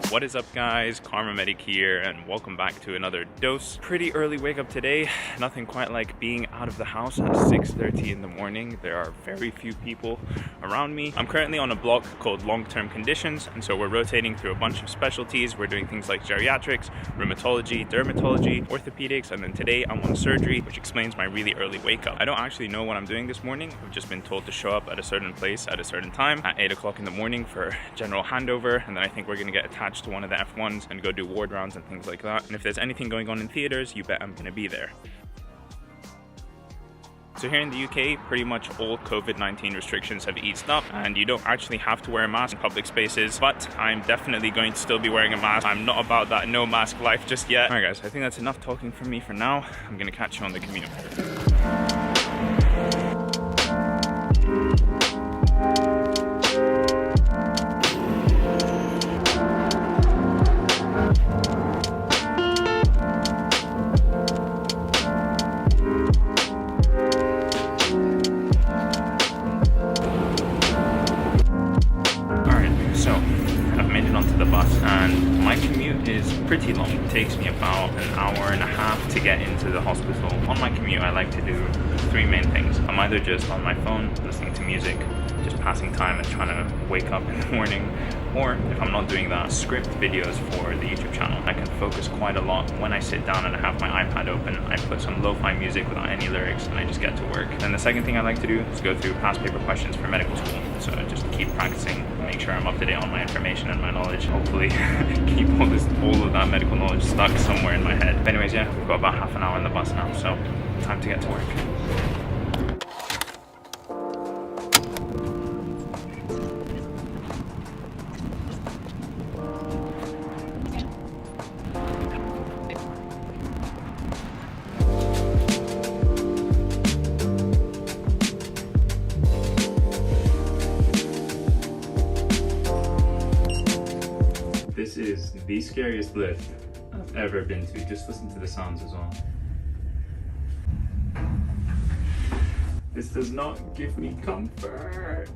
What is up guys, Karma Medic here and welcome back to another dose. Pretty early wake up today, nothing quite like being out of the house at 6:30 in the morning. There are very few people around me. I'm currently on a block called long-term conditions, and so we're rotating through a bunch of specialties. We're doing things like geriatrics, rheumatology, dermatology, orthopedics, and then today I'm on surgery, which explains my really early wake up. I don't actually know what I'm doing this morning. I've just been told to show up at a certain place at a certain time at 8 o'clock in the morning for general handover, and then I think we're gonna get attached to one of the F1s and go do ward rounds and things like that. And if there's anything going on in theaters, you bet I'm gonna be there. So here in the UK, pretty much all COVID-19 restrictions have eased up and you don't actually have to wear a mask in public spaces, but I'm definitely going to still be wearing a mask. I'm not about that no mask life just yet. Alright guys, I think that's enough talking from me for now. I'm gonna catch you on the commute. And my commute is pretty long. It takes me about an hour and a half to get into the hospital. On my commute, I like to do three main things. I'm either just on my phone, listening to music, just passing time and trying to wake up in the morning, or if I'm not doing that, script videos for the YouTube channel. I can focus quite a lot when I sit down and I have my iPad open. I put some lo-fi music without any lyrics and I just get to work. And the second thing I like to do is go through past paper questions for medical school. So just keep practicing, make sure I'm up to date on my information and my knowledge. Hopefully keep all of that medical knowledge stuck somewhere in my head. But anyways, yeah, we've got about half an hour on the bus now, so time to get to work. This is the scariest lift I've ever been to. Just listen to the sounds as well. This does not give me comfort.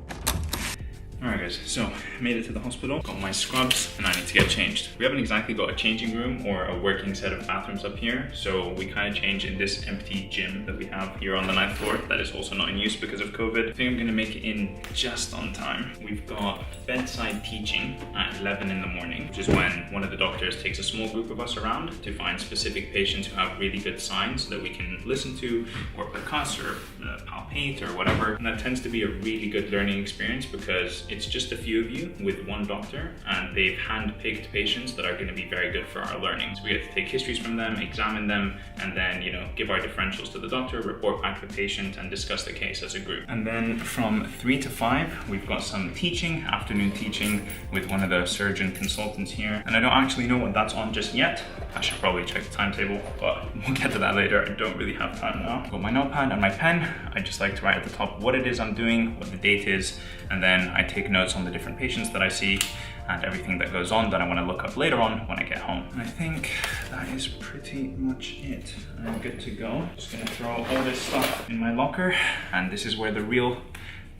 Alright guys, so made it to the hospital, got my scrubs, and I need to get changed. We haven't exactly got a changing room or a working set of bathrooms up here, so we kind of change in this empty gym that we have here on the 9th floor that is also not in use because of COVID. I think I'm gonna make it in just on time. We've got bedside teaching at 11 in the morning, which is when one of the doctors takes a small group of us around to find specific patients who have really good signs that we can listen to or percuss or palpate or whatever. And that tends to be a really good learning experience because it's just a few of you with one doctor and they've hand-picked patients that are going to be very good for our learning. So we get to take histories from them, examine them, and then, give our differentials to the doctor, report back to the patient, and discuss the case as a group. And then from 3 to 5, we've got some teaching, afternoon teaching with one of the surgeon consultants here. And I don't actually know what that's on just yet. I should probably check the timetable, but we'll get to that later. I don't really have time now. Got my notepad and my pen. I just like to write at the top what it is I'm doing, what the date is, and then I take notes on the different patients that I see and everything that goes on that I want to look up later on when I get home. And I think that is pretty much it. I'm good to go. Just gonna throw all this stuff in my locker, and this is where the real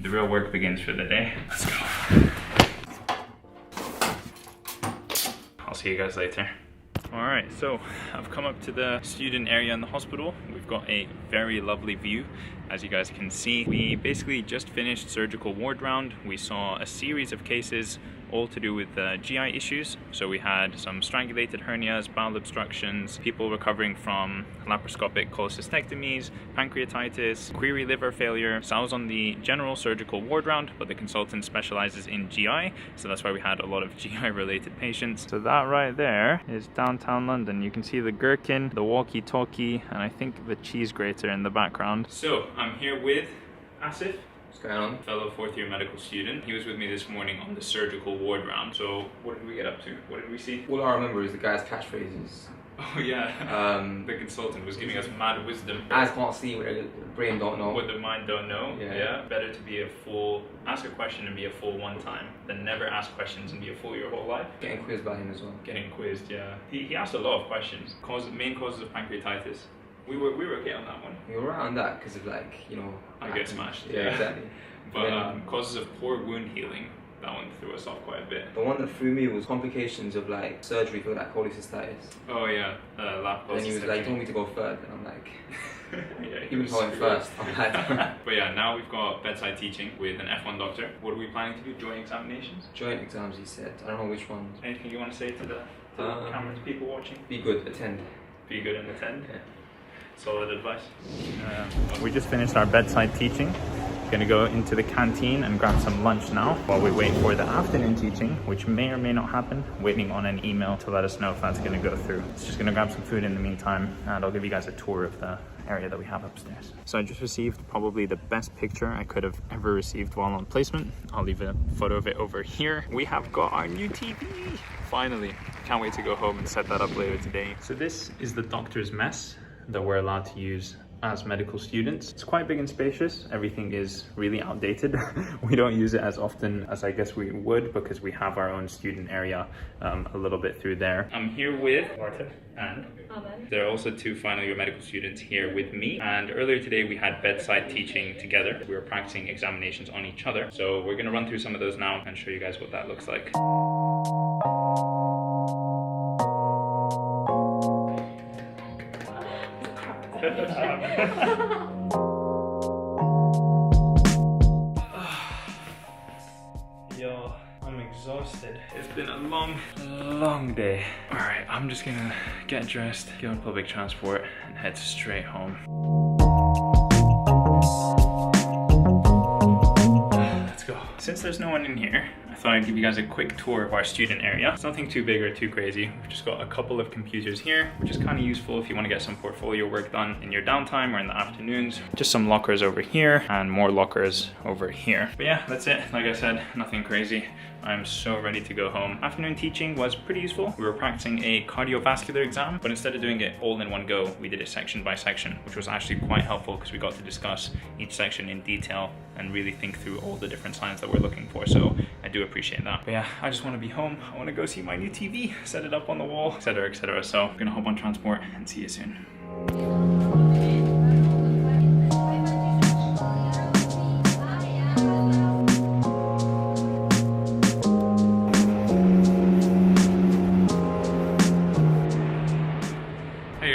work begins for the day. Let's go. I'll see you guys later. Alright, so I've come up to the student area in the hospital. We've got a very lovely view, as you guys can see. We basically just finished surgical ward round. We saw a series of cases all to do with GI issues. So we had some strangulated hernias, bowel obstructions, people recovering from laparoscopic cholecystectomies, pancreatitis, query liver failure. So I was on the general surgical ward round, but the consultant specializes in GI, so that's why we had a lot of GI related patients. So that right there is downtown London. You can see the gherkin, the walkie-talkie, and I think the cheese grater in the background. So I'm here with Asif. What's going on? Fellow fourth year medical student. He was with me this morning on the surgical ward round. So what did we get up to? What did we see? All I remember is the guy's catchphrases. Oh yeah, the consultant was giving us mad wisdom. Eyes can't see what the brain don't know. What the mind don't know. Yeah. Better to be ask a question and be a fool one time than never ask questions and be a fool your whole life. Getting quizzed by him as well. Getting quizzed, yeah. He asked a lot of questions. Main causes of pancreatitis. We were okay on that one. We were right on that because of I get smashed. Yeah, exactly. But causes of poor wound healing. that one threw us off quite a bit. The one that threw me was complications of like surgery for like cholecystitis. Oh yeah, lap And he was like, told me to go third, and I'm like, yeah, he was going first. I'm like, but yeah, now we've got bedside teaching with an F1 doctor. What are we planning to do? Joint examinations? joint exams, he said. I don't know which ones. Anything you want to say to the cameras, people watching? Be good, attend. Be good and attend. Yeah. Solid advice. We just finished our bedside teaching. Gonna go into the canteen and grab some lunch now while we wait for the afternoon teaching, which may or may not happen. Waiting on an email to let us know if that's gonna go through. Just gonna grab some food in the meantime, and I'll give you guys a tour of the area that we have upstairs. So I just received probably the best picture I could have ever received while on placement. I'll leave a photo of it over here. We have got our new TV. Finally, can't wait to go home and set that up later today. So this is the doctor's mess that we're allowed to use as medical students. It's quite big and spacious. Everything is really outdated. We don't use it as often as I guess we would because we have our own student area a little bit through there. I'm here with Marta and there are also two final year medical students here with me. And earlier today we had bedside teaching together. We were practicing examinations on each other. So we're gonna run through some of those now and show you guys what that looks like. Yo, I'm exhausted. It's been a long day. All right, I'm just gonna get dressed, get on public transport, and head straight home. Let's go. Since there's no one in here, I thought I'd give you guys a quick tour of our student area. It's nothing too big or too crazy. We've just got a couple of computers here, which is kind of useful if you want to get some portfolio work done in your downtime or in the afternoons. Just some lockers over here and more lockers over here. But yeah, that's it. Like I said, nothing crazy. I'm so ready to go home. Afternoon teaching was pretty useful. We were practicing a cardiovascular exam, but instead of doing it all in one go, we did it section by section, which was actually quite helpful because we got to discuss each section in detail and really think through all the different signs that we're looking for. So I do appreciate that. But yeah, I just want to be home. I want to go see my new TV, set it up on the wall, etc., etc. So I'm gonna hop on transport and see you soon.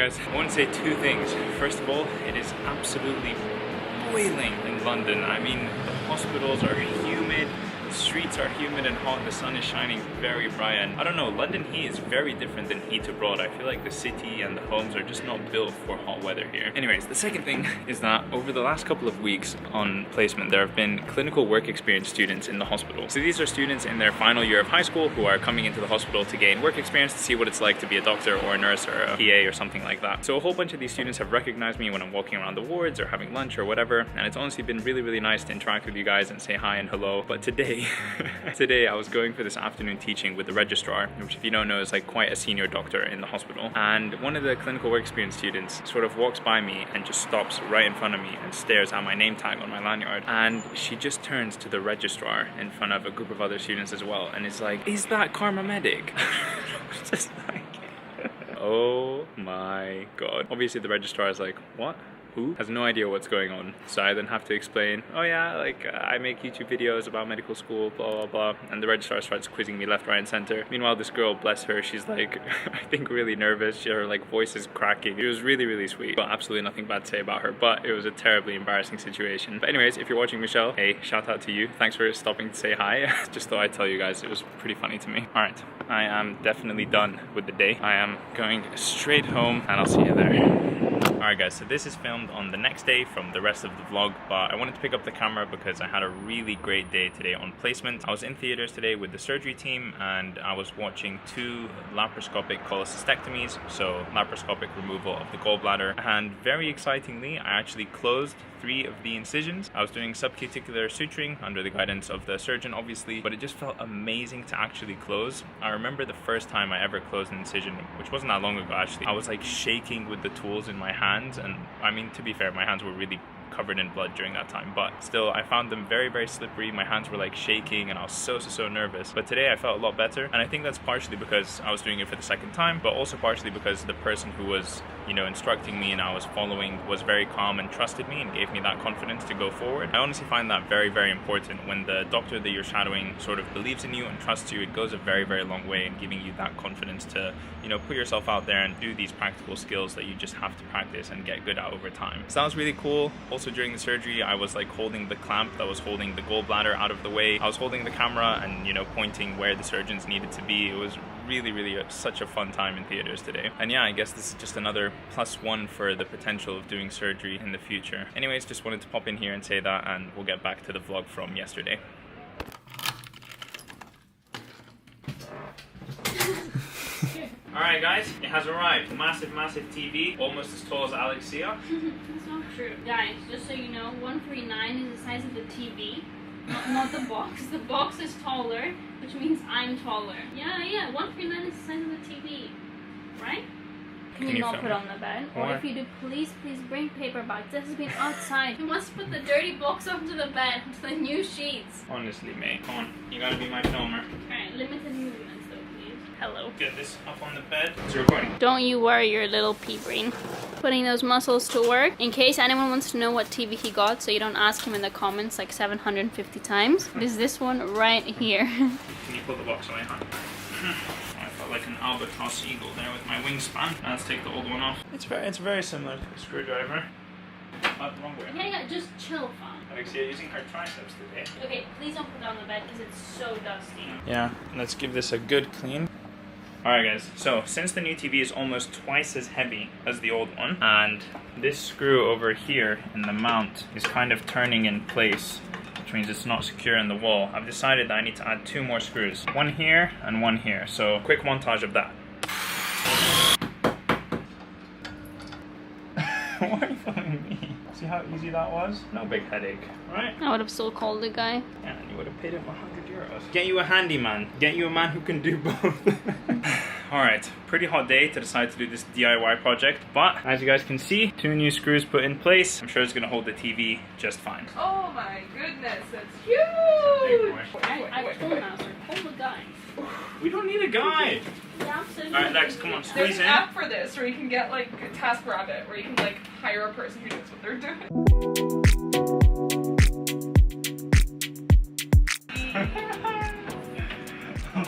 I want to say two things. First of all, it is absolutely boiling in London. I mean, the hospitals are humid, the streets are humid and hot, the sun is shining very bright, and I don't know, London heat is very different than heat abroad. I feel like the city and the homes are just not built for hot weather here. Anyways, the second thing is that over the last couple of weeks on placement, there have been clinical work experience students in the hospital. So these are students in their final year of high school who are coming into the hospital to gain work experience, to see what it's like to be a doctor or a nurse or a PA or something like that. So a whole bunch of these students have recognized me when I'm walking around the wards or having lunch or whatever, and it's honestly been really, really nice to interact with you guys and say hi and hello. But today, today I was going for this afternoon teaching with the registrar, which if you don't know is like quite a senior doctor in the hospital. And one of the clinical work experience students sort of walks by me and just stops right in front of me and stares at my name tag on my lanyard. And she just turns to the registrar in front of a group of other students as well and is like, "Is that Karma Medic?" Just like, oh my god. Obviously the registrar is like, "What? Who?" Has no idea what's going on. So I then have to explain, "Oh yeah, like I make YouTube videos about medical school, blah blah blah." And the registrar starts quizzing me left, right and center. Meanwhile, this girl, bless her, she's like, I think really nervous. Her like voice is cracking. It was really, really sweet. But absolutely nothing bad to say about her. But it was a terribly embarrassing situation. But anyways, if you're watching, Michelle, hey, shout out to you. Thanks for stopping to say hi. Just thought I'd tell you guys, it was pretty funny to me. Alright, I am definitely done with the day. I am going straight home and I'll see you there. Alright guys, so this is filmed on the next day from the rest of the vlog, but I wanted to pick up the camera because I had a really great day today on placement. I was in theaters today with the surgery team and I was watching 2 laparoscopic cholecystectomies, so laparoscopic removal of the gallbladder, and very excitingly I actually closed 3 of the incisions. I was doing subcuticular suturing under the guidance of the surgeon obviously, but it just felt amazing to actually close. I remember the first time I ever closed an incision, which wasn't that long ago actually, I was like shaking with the tools in my hands, and I mean, to be fair, my hands were really covered in blood during that time, but still I found them very, very slippery. My hands were like shaking and I was so nervous. But today I felt a lot better, and I think that's partially because I was doing it for the second time, but also partially because the person who was, you know, instructing me and I was following was very calm and trusted me and gave me that confidence to go forward. I honestly find that very, very important. When the doctor that you're shadowing sort of believes in you and trusts you, it goes a very, very long way in giving you that confidence to, you know, put yourself out there and do these practical skills that you just have to practice and get good at over time. So that was really cool. Also during the surgery, I was like holding the clamp that was holding the gallbladder out of the way. I was holding the camera and, you know, pointing where the surgeons needed to be. It was really such a fun time in theaters today. And yeah, I guess this is just another +1 for the potential of doing surgery in the future. Anyways, just wanted to pop in here and say that, and we'll get back to the vlog from yesterday. Alright guys, it has arrived. Massive TV, almost as tall as Alexia. That's not true. Guys, just so you know, 139 is the size of the TV, not the box. The box is taller, which means I'm taller. Yeah, 139 is the size of the TV, right? Can you not put it on the bed? Or if you do, please bring paper bags. This has been outside. You must put the dirty box onto the bed, onto the new sheets. Honestly, mate, come on. You gotta be my filmer. Alright, limited movements though, please. Hello. Get this up on the bed. It's recording. Don't you worry your little pea brain. Putting those muscles to work. In case anyone wants to know what TV he got, so you don't ask him in the comments like 750 times, it is this one right here. Can you pull the box away, huh? I felt like an albatross eagle there with my wingspan. Now let's take the old one off. It's very similar to a screwdriver. Wrong way. Yeah, just chill, fam. Alexia using her triceps today. Okay, please don't put it on the bed because it's so dusty. Yeah, let's give this a good clean. Alright guys, so since the new TV is almost twice as heavy as the old one, and this screw over here in the mount is kind of turning in place, which means it's not secure in the wall, I've decided that I need to add 2 more screws. One here and one here. So quick montage of that. Why are you following me? See how easy that was? No big headache, right? I would have still called the guy. Yeah, and you would have paid him 100 euros. Get you a handyman. Get you a man who can do both. Alright, pretty hot day to decide to do this DIY project, but as you guys can see, 2 new screws put in place. I'm sure it's gonna hold the TV just fine. Oh my goodness, that's huge! I told Master, call the guy. We don't need a guide. Yeah, absolutely. Alright, Lex, come on, There's squeeze an in. app for this where you can get like a TaskRabbit, where you can like hire a person who knows what they're doing.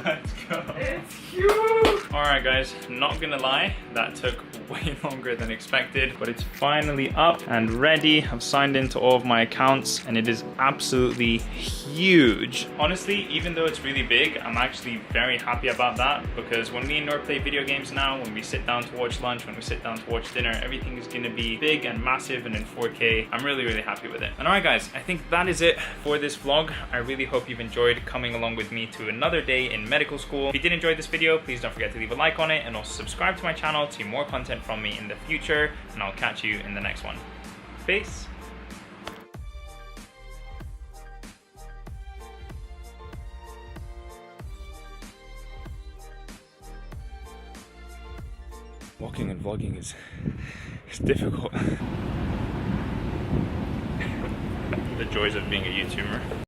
Let's go. It's huge! Alright guys, not gonna lie, that took way longer than expected, but it's finally up and ready. I've signed into all of my accounts and it is absolutely huge. Honestly, even though it's really big, I'm actually very happy about that, because when me and Noor play video games now, when we sit down to watch lunch, when we sit down to watch dinner, everything is gonna be big and massive and in 4K. I'm really happy with it. And alright guys, I think that is it for this vlog. I really hope you've enjoyed coming along with me to another day in medical school. If you did enjoy this video, please don't forget to leave a like on it and also subscribe to my channel to see more content from me in the future, and I'll catch you in the next one. Peace. Walking and vlogging is difficult. The joys of being a YouTuber.